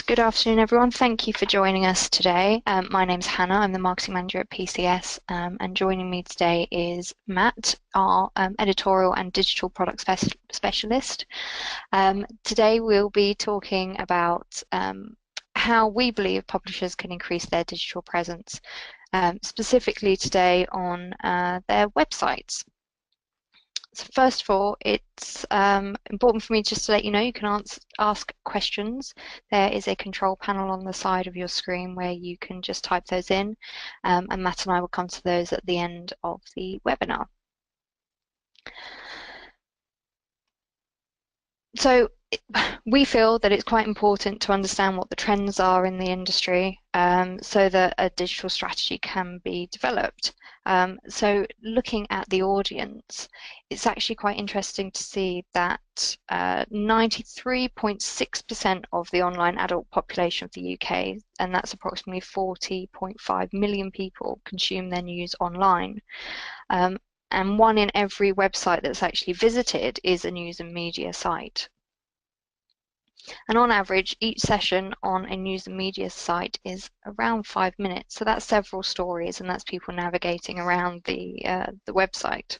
Good afternoon, everyone. Thank you for joining us today. My name's Hannah. I'm the marketing manager at PCS, and joining me today is Matt, our editorial and digital product specialist. Today we'll be talking about how we believe publishers can increase their digital presence, specifically today on their websites. So first of all, it's important for me just to let you know you can ask questions. There is a control panel on the side of your screen where you can just type those in, and Matt and I will come to those at the end of the webinar. So we feel that it's quite important to understand what the trends are in the industry so that a digital strategy can be developed. So looking at the audience, it's actually quite interesting to see that 93.6% of the online adult population of the UK, and that's approximately 40.5 million people, consume their news online. And 1 in every website that's actually visited is a news and media site. And on average, each session on a news and media site is around 5 minutes. So that's several stories, and that's people navigating around the website.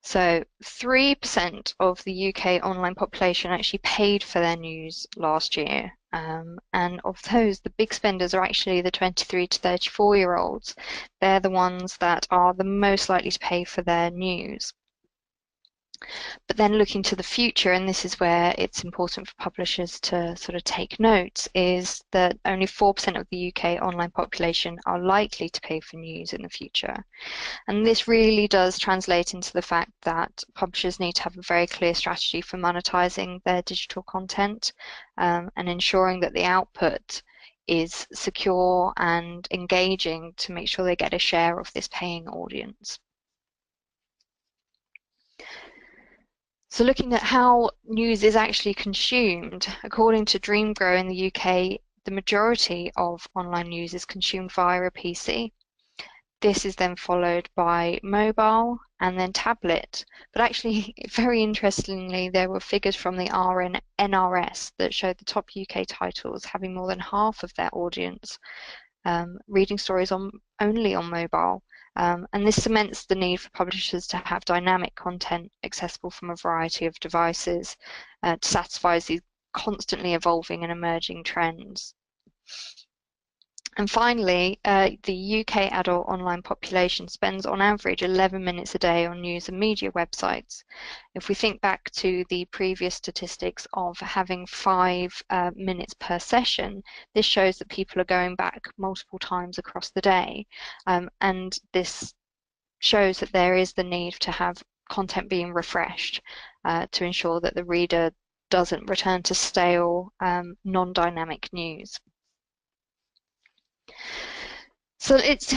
So 3% of the UK online population actually paid for their news last year. And of those, the big spenders are actually the 23 to 34-year-olds. They're the ones that are the most likely to pay for their news. But then looking to the future, and this is where it's important for publishers to sort of take notes, is that only 4% of the UK online population are likely to pay for news in the future. And this really does translate into the fact that publishers need to have a very clear strategy for monetizing their digital content and ensuring that the output is secure and engaging to make sure they get a share of this paying audience. So looking at how news is actually consumed, according to DreamGrow in the UK, the majority of online news is consumed via a PC. This is then followed by mobile and then tablet. But actually, very interestingly, there were figures from the NRS that showed the top UK titles having more than half of their audience reading stories only on mobile. And this cements the need for publishers to have dynamic content accessible from a variety of devices to satisfy these constantly evolving and emerging trends. And finally, the UK adult online population spends on average 11 minutes a day on news and media websites. If we think back to the previous statistics of having 5 minutes per session, this shows that people are going back multiple times across the day. And this shows that there is the need to have content being refreshed to ensure that the reader doesn't return to stale, non-dynamic news. So it's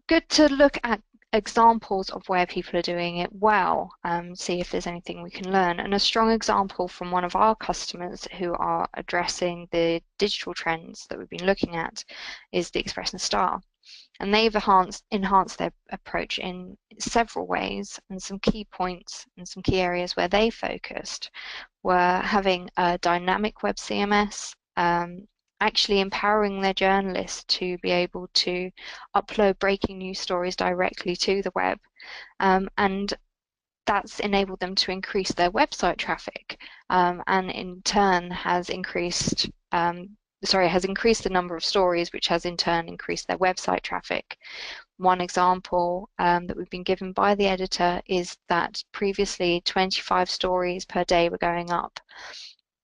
good to look at examples of where people are doing it well, see if there's anything we can learn. And a strong example from one of our customers who are addressing the digital trends that we've been looking at is the Express and Star. And they've enhanced their approach in several ways, and some key points and some key areas where they focused were having a dynamic web CMS, actually empowering their journalists to be able to upload breaking news stories directly to the web, and that's enabled them to increase their website traffic, and in turn has increased the number of stories, which has in turn increased their website traffic. One example that we've been given by the editor is that previously 25 stories per day were going up.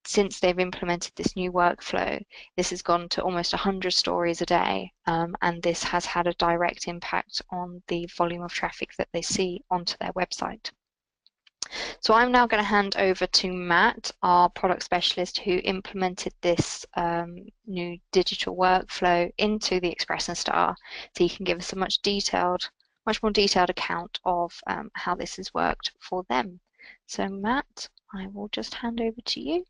Since they've implemented this new workflow, this has gone to almost 100 stories a day, and this has had a direct impact on the volume of traffic that they see onto their website. So I'm now going to hand over to Matt, our product specialist, who implemented this new digital workflow into the Express and Star, so he can give us a much more detailed account of how this has worked for them. So Matt, I will just hand over to you.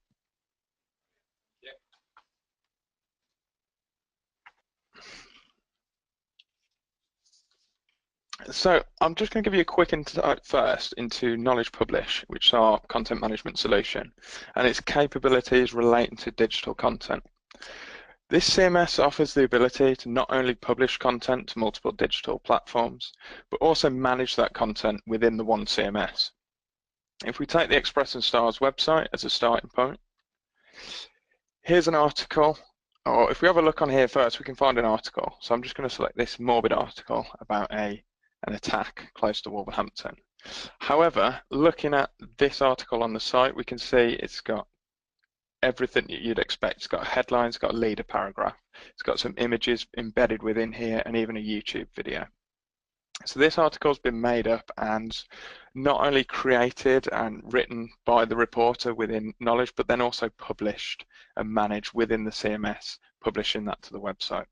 So I'm just going to give you a quick insight first into Knowledge Publish, which is our content management solution, and its capabilities relating to digital content. This CMS offers the ability to not only publish content to multiple digital platforms, but also manage that content within the one CMS. If we take the Express and Stars website as a starting point, here's an article, or if we have a look on here first, we can find an article. So I'm just going to select this morbid article about an attack close to Wolverhampton. However, looking at this article on the site, we can see it's got everything that you'd expect. It's got a headline, it's got a leader paragraph, it's got some images embedded within here, and even a YouTube video. So this article's been made up and not only created and written by the reporter within Knowledge, but then also published and managed within the CMS, publishing that to the website.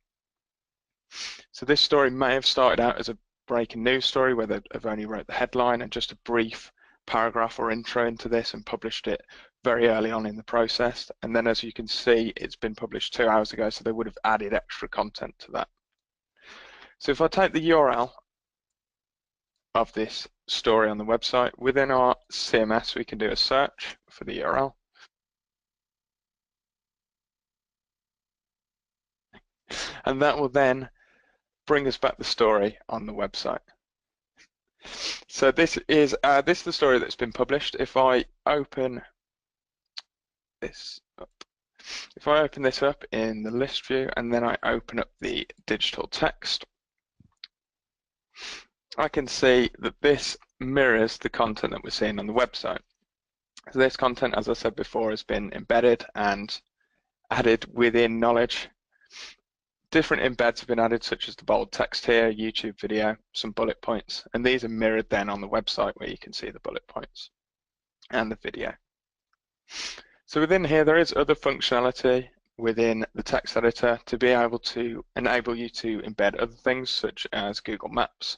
So this story may have started out as a breaking news story where they've only wrote the headline and just a brief paragraph or intro into this and published it very early on in the process. And then as you can see, it's been published 2 hours ago, so they would have added extra content to that. So if I take the URL of this story on the website, within our CMS, we can do a search for the URL. And that will then bring us back the story on the website. So this is the story that's been published. If I open this up, in the list view and then I open up the digital text, I can see that this mirrors the content that we're seeing on the website. So this content, as I said before, has been embedded and added within Knowledge. Different embeds have been added, such as the bold text here, YouTube video, some bullet points, and these are mirrored then on the website where you can see the bullet points and the video. So within here, there is other functionality within the text editor to be able to enable you to embed other things such as Google Maps,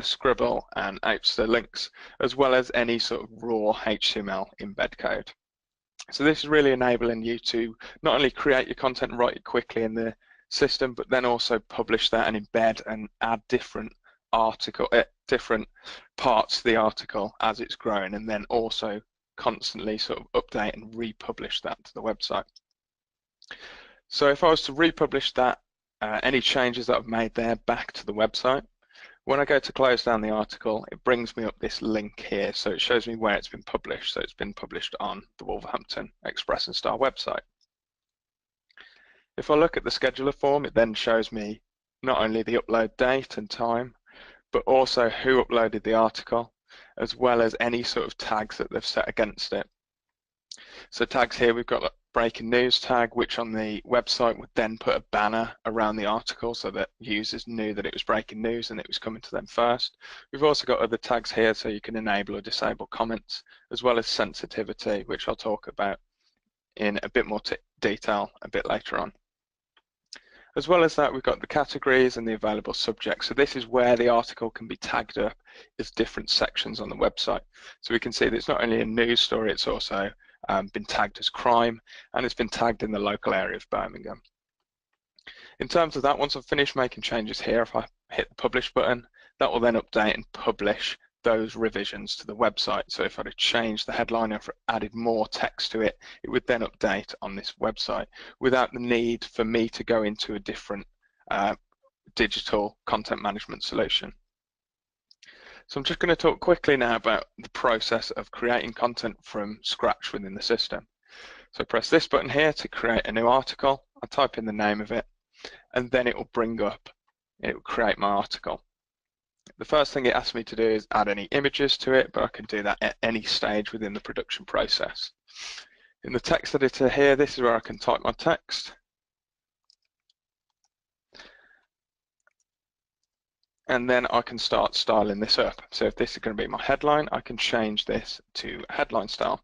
Scribble, and Apster links, as well as any sort of raw HTML embed code. So this is really enabling you to not only create your content and write it quickly in the system, but then also publish that and embed and add different different parts to the article as it's growing, and then also constantly sort of update and republish that to the website. So if I was to republish that, any changes that I've made there back to the website, when I go to close down the article, it brings me up this link here, so it shows me where it's been published. So it's been published on the Wolverhampton Express and Star website. If I look at the scheduler form, it then shows me not only the upload date and time, but also who uploaded the article, as well as any sort of tags that they've set against it. So tags here, we've got a breaking news tag, which on the website would then put a banner around the article so that users knew that it was breaking news and it was coming to them first. We've also got other tags here so you can enable or disable comments, as well as sensitivity, which I'll talk about in a bit more detail a bit later on. As well as that, we've got the categories and the available subjects. So this is where the article can be tagged up as different sections on the website. So we can see that it's not only a news story, it's also been tagged as crime, and it's been tagged in the local area of Birmingham. In terms of that, once I've finished making changes here, if I hit the publish button, that will then update and publish those revisions to the website. So if I'd have changed the headline or added more text to it, it would then update on this website without the need for me to go into a different digital content management solution. So I'm just going to talk quickly now about the process of creating content from scratch within the system. So press this button here to create a new article. I type in the name of it, and then it will bring up, it will create my article. The first thing it asks me to do is add any images to it, but I can do that at any stage within the production process. In the text editor here, this is where I can type my text. And then I can start styling this up. So if this is going to be my headline, I can change this to headline style.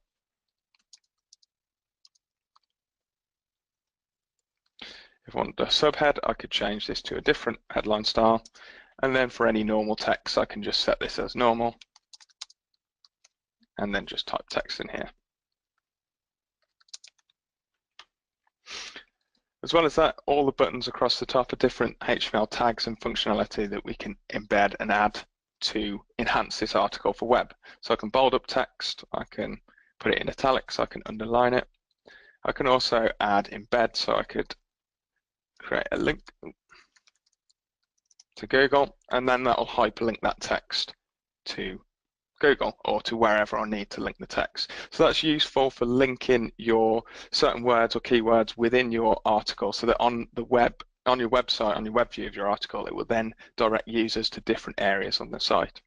If I want a subhead, I could change this to a different headline style. And then for any normal text, I can just set this as normal and then just type text in here. As well as that, all the buttons across the top are different HTML tags and functionality that we can embed and add to enhance this article for web. So I can bold up text, I can put it in italics, I can underline it. I can also add embed, so I could create a link to Google, and then that'll hyperlink that text to Google or to wherever I need to link the text. So that's useful for linking your certain words or keywords within your article, so that on the web, on your website, on your web view of your article, it will then direct users to different areas on the site.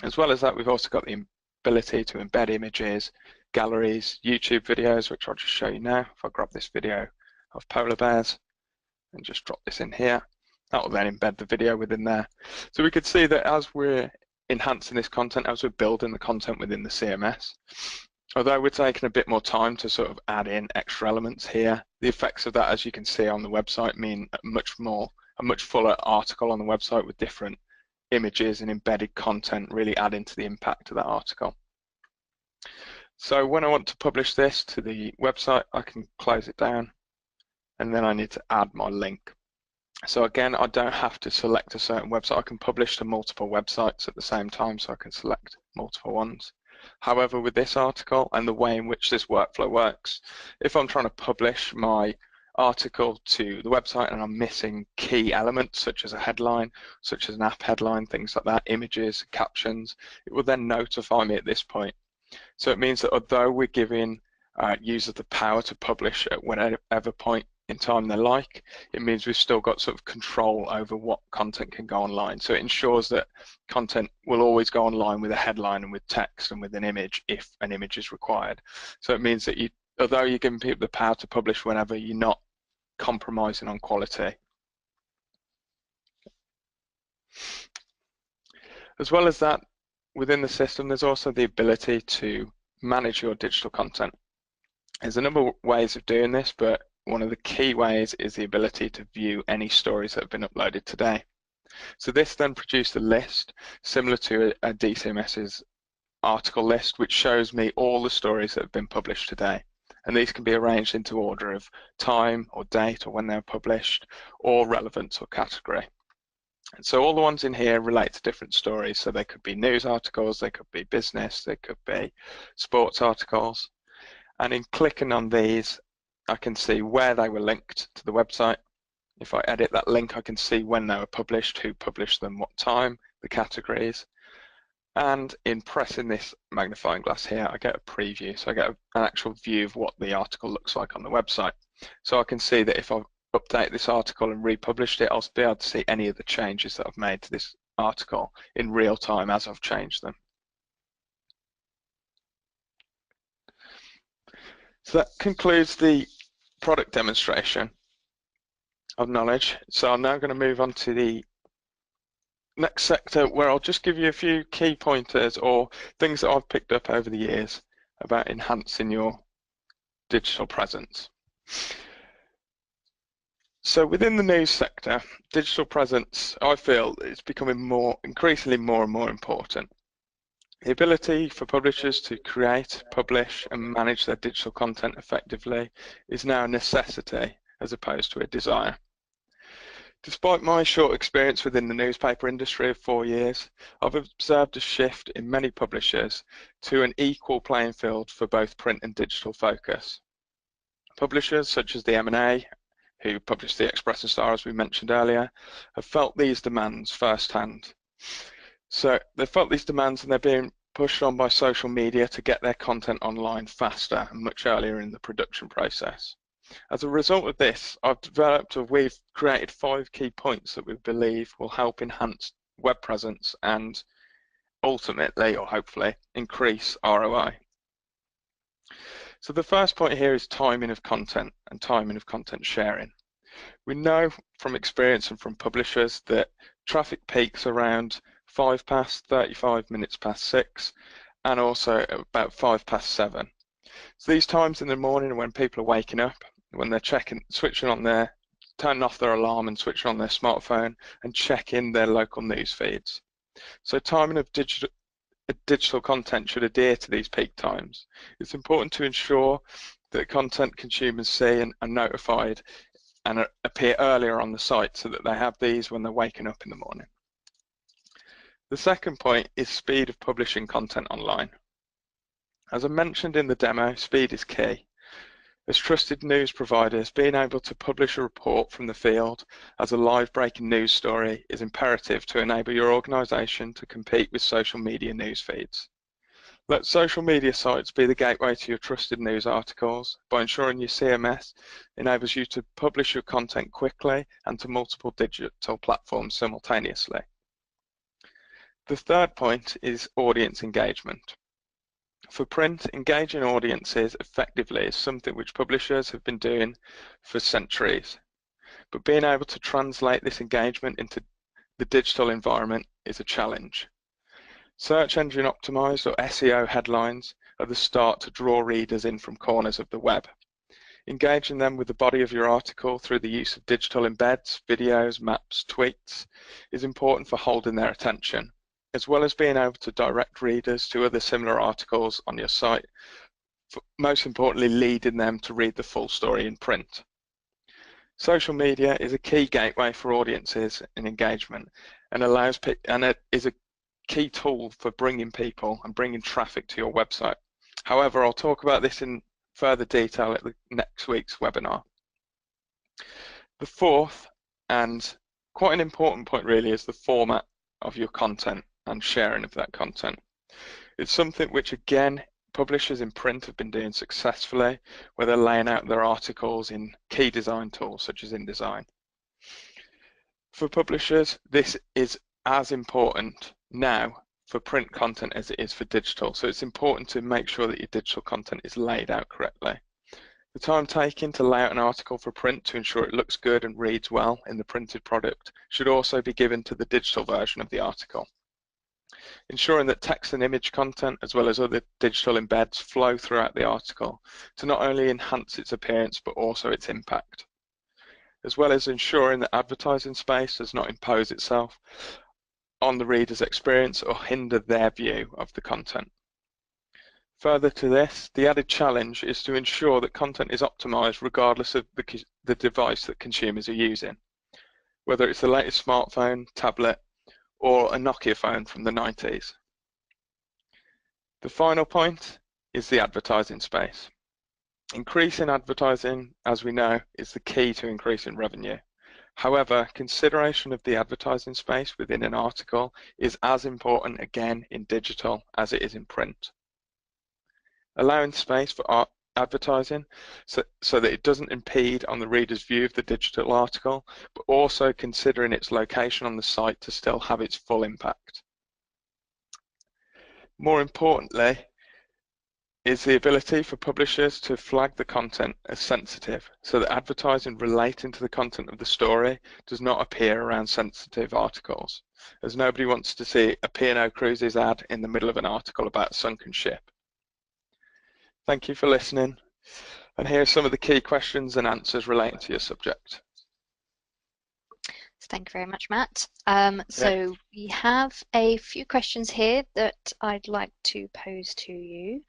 As well as that, we've also got the ability to embed images, galleries, YouTube videos, which I'll just show you now. If I grab this video of polar bears and just drop this in here, that will then embed the video within there. So we could see that as we're enhancing this content, as we're building the content within the CMS, although we're taking a bit more time to sort of add in extra elements here, the effects of that, as you can see on the website, mean a much fuller article on the website with different images and embedded content really adding to the impact of that article. So when I want to publish this to the website, I can close it down, and then I need to add my link. So again, I don't have to select a certain website. I can publish to multiple websites at the same time, so I can select multiple ones. However, with this article and the way in which this workflow works, if I'm trying to publish my article to the website and I'm missing key elements such as a headline, such as an app headline, things like that, images, captions, it will then notify me at this point. So it means that although we're giving users the power to publish at whatever point in time they like, it means we've still got sort of control over what content can go online. So it ensures that content will always go online with a headline and with text and with an image if an image is required. So it means that although you're giving people the power to publish whenever, you're not compromising on quality. As well as that, within the system, there's also the ability to manage your digital content. There's a number of ways of doing this, but one of the key ways is the ability to view any stories that have been uploaded today. So this then produced a list similar to a DCMS's article list, which shows me all the stories that have been published today. And these can be arranged into order of time or date or when they were published, or relevance or category. And so all the ones in here relate to different stories. So they could be news articles, they could be business, they could be sports articles. And in clicking on these, I can see where they were linked to the website. If I edit that link, I can see when they were published, who published them, what time, the categories. And in pressing this magnifying glass here, I get a preview. So I get an actual view of what the article looks like on the website. So I can see that if I update this article and republished it, I'll be able to see any of the changes that I've made to this article in real time as I've changed them. So that concludes the product demonstration of knowledge. So I'm now going to move on to the next sector, where I'll just give you a few key pointers or things that I've picked up over the years about enhancing your digital presence. So within the news sector, digital presence, I feel, is becoming increasingly more and more important. The ability for publishers to create, publish, and manage their digital content effectively is now a necessity as opposed to a desire. Despite my short experience within the newspaper industry of 4 years, I've observed a shift in many publishers to an equal playing field for both print and digital focus. Publishers such as the M&A, who publish the Express and Star, as we mentioned earlier, have felt these demands firsthand. So they felt these demands, and they're being pushed on by social media to get their content online faster and much earlier in the production process. As a result of this, we've created 5 key points that we believe will help enhance web presence and ultimately, or hopefully, increase ROI. So the first point here is timing of content and timing of content sharing. We know from experience and from publishers that traffic peaks around 5 past, 35 minutes past 6, and also about 5 past 7. So these times in the morning when people are waking up, when they're turning off their alarm and switching on their smartphone and checking their local news feeds. So timing of digital content should adhere to these peak times. It's important to ensure that content consumers see and are notified and appear earlier on the site so that they have these when they're waking up in the morning. The second point is speed of publishing content online. As I mentioned in the demo, speed is key. As trusted news providers, being able to publish a report from the field as a live breaking news story is imperative to enable your organisation to compete with social media news feeds. Let social media sites be the gateway to your trusted news articles by ensuring your CMS enables you to publish your content quickly and to multiple digital platforms simultaneously. The third point is audience engagement. For print, engaging audiences effectively is something which publishers have been doing for centuries, but being able to translate this engagement into the digital environment is a challenge. Search engine optimized or SEO headlines are the start to draw readers in from corners of the web. Engaging them with the body of your article through the use of digital embeds, videos, maps, tweets is important for holding their attention, as well as being able to direct readers to other similar articles on your site, most importantly leading them to read the full story in print. Social media is a key gateway for audiences and engagement and it is a key tool for bringing people and bringing traffic to your website. However, I'll talk about this in further detail at the next week's webinar. The fourth and quite an important point really is the format of your content and sharing of that content. It's something which again publishers in print have been doing successfully, where they're laying out their articles in key design tools such as InDesign. For publishers, this is as important now for print content as it is for digital, so it's important to make sure that your digital content is laid out correctly. The time taken to lay out an article for print to ensure it looks good and reads well in the printed product should also be given to the digital version of the article. Ensuring that text and image content as well as other digital embeds flow throughout the article to not only enhance its appearance but also its impact, as well as ensuring that advertising space does not impose itself on the reader's experience or hinder their view of the content. Further to this, the added challenge is to ensure that content is optimized regardless of the device that consumers are using, whether it's the latest smartphone, tablet, or a Nokia phone from the 90s. The final point is the advertising space. Increasing advertising, as we know, is the key to increasing revenue. However, consideration of the advertising space within an article is as important again in digital as it is in print. Allowing space for advertising so that it doesn't impede on the reader's view of the digital article, but also considering its location on the site to still have its full impact. More importantly, is the ability for publishers to flag the content as sensitive so that advertising relating to the content of the story does not appear around sensitive articles, as nobody wants to see a P&O Cruises ad in the middle of an article about a sunken ship. Thank you for listening, and here are some of the key questions and answers relating to your subject. Thank you very much, Matt. So we have a few questions here that I'd like to pose to you.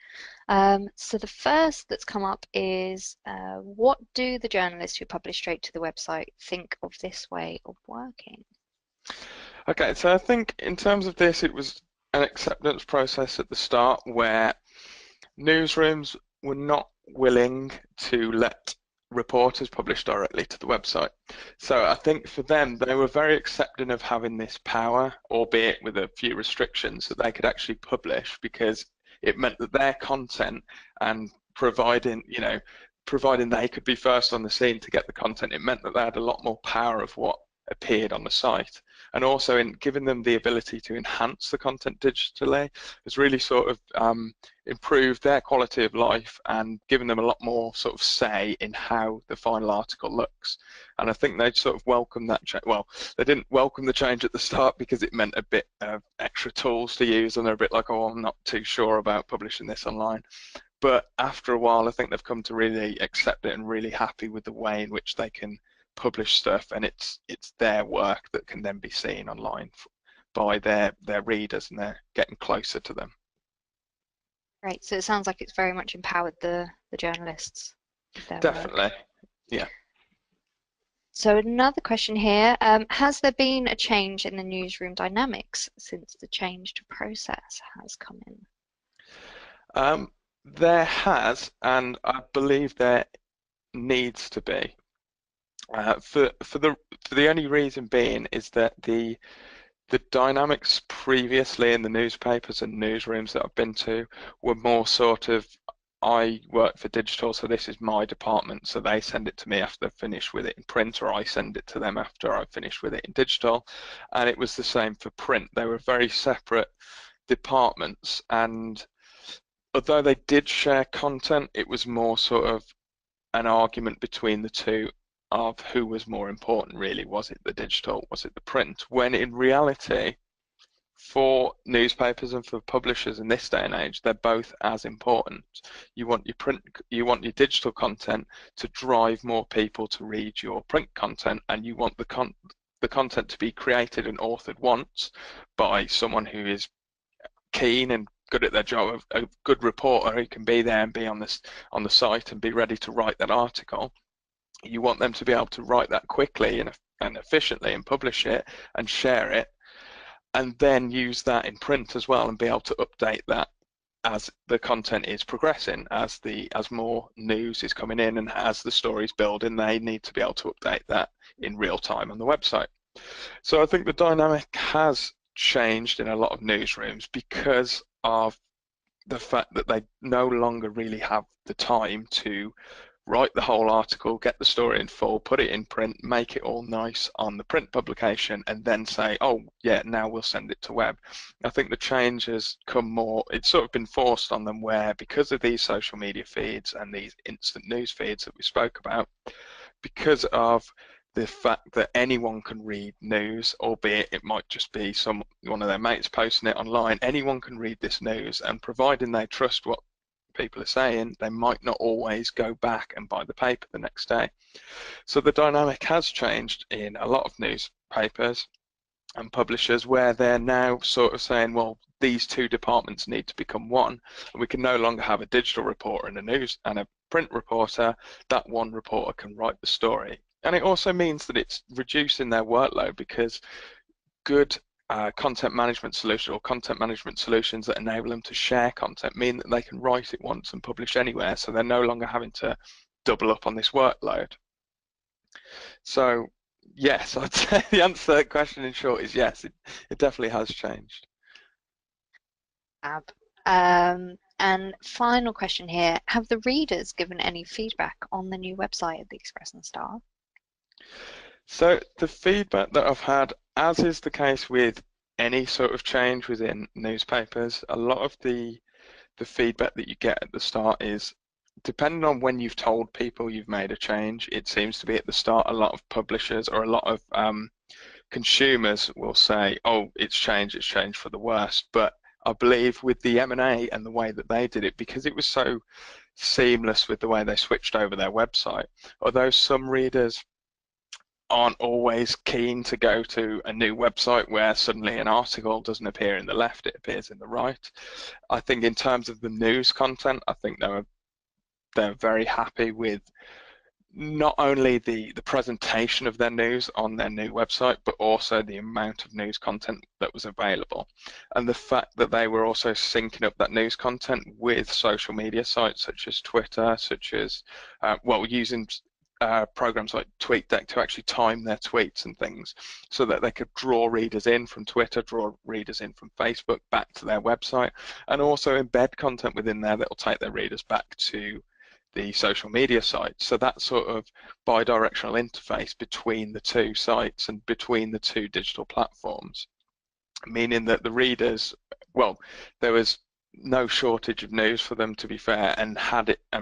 So the first that's come up is, what do the journalists who publish straight to the website think of this way of working? Okay, so I think in terms of this, it was an acceptance process at the start where newsrooms were not willing to let reporters publish directly to the website. So I think for them, they were very accepting of having this power, albeit with a few restrictions, that they could actually publish, because it meant that their content and providing they could be first on the scene to get the content, it meant that they had a lot more power of what appeared on the site. And also in giving them the ability to enhance the content digitally has really sort of improved their quality of life and given them a lot more sort of say in how the final article looks. And I think they'd sort of welcome that change. Well, they didn't welcome the change at the start because it meant a bit of extra tools to use, and they're a bit like, oh, I'm not too sure about publishing this online. But after a while, I think they've come to really accept it and really happy with the way in which they can publish stuff, and it's their work that can then be seen online by their readers, and they're getting closer to them. Great. So it sounds like it's very much empowered the journalists with their Definitely, work. yeah. So another question here, has there been a change in the newsroom dynamics since the changed process has come in? There has, and I believe there needs to be. For the only reason being is that the dynamics previously in the newspapers and newsrooms that I've been to were more sort of, I work for digital, so this is my department, so they send it to me after they've finished with it in print, or I send it to them after I've finished with it in digital. And it was the same for print. They were very separate departments, and although they did share content, it was more sort of an argument between the two of who was more important, really. Was it the digital? Was it the print? When in reality, for newspapers and for publishers in this day and age, they're both as important. You want your digital content to drive more people to read your print content, and you want the content to be created and authored once by someone who is keen and good at their job, a good reporter who can be there and be on the site and be ready to write that article. You want them to be able to write that quickly and efficiently and publish it and share it, and then use that in print as well and be able to update that as the content is progressing, as more news is coming in and as the stories build, and they need to be able to update that in real time on the website. So I think the dynamic has changed in a lot of newsrooms because of the fact that they no longer really have the time to write the whole article, get the story in full, put it in print, make it all nice on the print publication, and then say, oh, yeah, now we'll send it to web. I think the change has come more, it's sort of been forced on them where, because of these social media feeds and these instant news feeds that we spoke about, because of the fact that anyone can read news, albeit it might just be one of their mates posting it online, anyone can read this news, and providing they trust what people are saying, they might not always go back and buy the paper the next day. So the dynamic has changed in a lot of newspapers and publishers where they're now sort of saying, well, these two departments need to become one, and we can no longer have a digital reporter and a print reporter. That one reporter can write the story. And it also means that it's reducing their workload, because good content management solution or content management solutions that enable them to share content mean that they can write it once and publish anywhere, so they're no longer having to double up on this workload. So yes, I'd say the answer to that question in short is yes, it definitely has changed. Ab. And final question here, have the readers given any feedback on the new website of the Express and Star? So the feedback that I've had, as is the case with any sort of change within newspapers, a lot of the feedback that you get at the start is, depending on when you've told people you've made a change, it seems to be at the start a lot of publishers or a lot of consumers will say, oh, it's changed for the worse. But I believe with the M&A and the way that they did it, because it was so seamless with the way they switched over their website, although some readers aren't always keen to go to a new website where suddenly an article doesn't appear in the left, it appears in the right. I think in terms of the news content, I think they're very happy with not only the presentation of their news on their new website, but also the amount of news content that was available. And the fact that they were also syncing up that news content with social media sites such as Twitter, such as, using programs like TweetDeck to actually time their tweets and things, so that they could draw readers in from Twitter, draw readers in from Facebook back to their website, and also embed content within there that will take their readers back to the social media sites. So that sort of bi-directional interface between the two sites and between the two digital platforms, meaning that the readers, well, there was no shortage of news for them, to be fair, and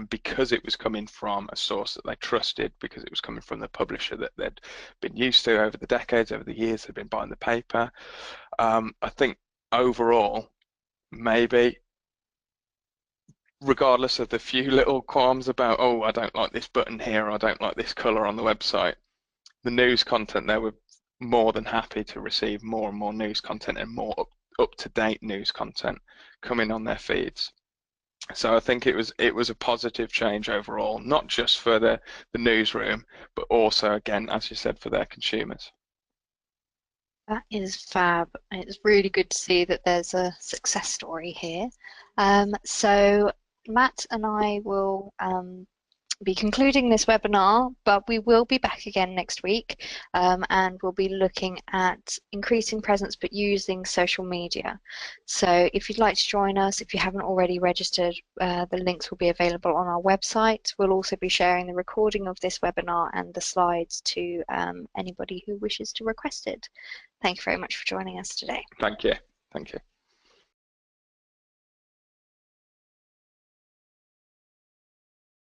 because it was coming from a source that they trusted, because it was coming from the publisher that they'd been used to over the decades, over the years they'd been buying the paper, I think overall, maybe, regardless of the few little qualms about, oh, I don't like this button here, or I don't like this color on the website, the news content, they were more than happy to receive more and more news content and more up-to-date news content coming on their feeds. So I think it was a positive change overall, not just for the newsroom, but also again, as you said, for their consumers. That is fab. It's really good to see that there's a success story here. So Matt and I will be concluding this webinar, but we will be back again next week, and we'll be looking at increasing presence but using social media. So if you'd like to join us, if you haven't already registered, the links will be available on our website. We'll also be sharing the recording of this webinar and the slides to anybody who wishes to request it. Thank you very much for joining us today. Thank you. Thank you.